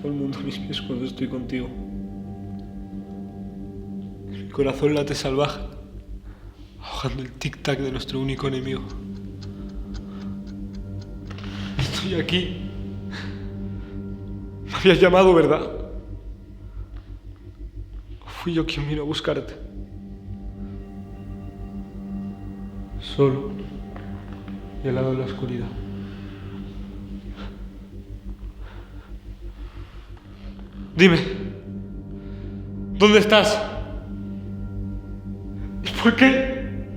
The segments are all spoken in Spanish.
Todo el mundo a mis pies cuando estoy contigo. Mi corazón late salvaje, ahogando el tic-tac de nuestro único enemigo. Estoy aquí. Me habías llamado, ¿verdad? ¿O fui yo quien vino a buscarte? Solo y al lado de la oscuridad. Dime, ¿dónde estás? ¿Y por qué?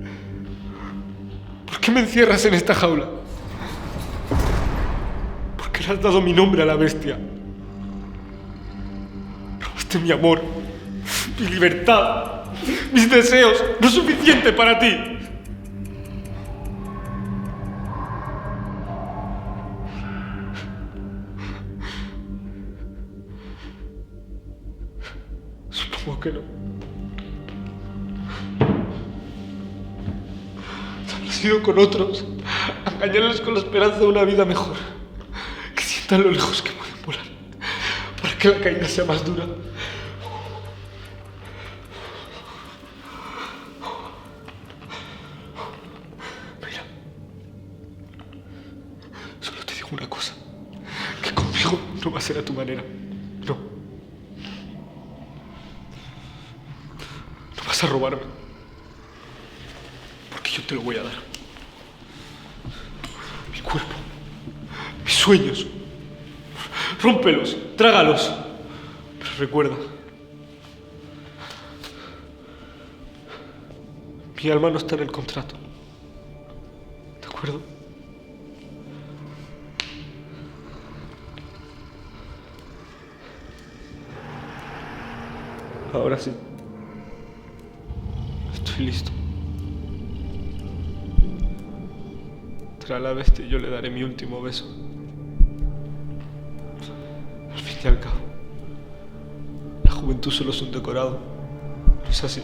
¿Por qué me encierras en esta jaula? ¿Por qué le has dado mi nombre a la bestia? Robaste mi amor, mi libertad, mis deseos. No es suficiente para ti. Supongo que no. Has ido con otros a engañarles con la esperanza de una vida mejor. Que sientan lo lejos que pueden volar, para que la caída sea más dura. Mira, solo te digo una cosa, que conmigo no va a ser a tu manera. No. No vas a robarme, porque yo te lo voy a dar. Mi cuerpo, mis sueños. Rómpelos, trágalos. Pero recuerda, mi alma no está en el contrato. ¿De acuerdo? Ahora sí. Estoy listo. Trae a la bestia y yo le daré mi último beso. Al fin y al cabo, la juventud solo es un decorado. ¿No es así?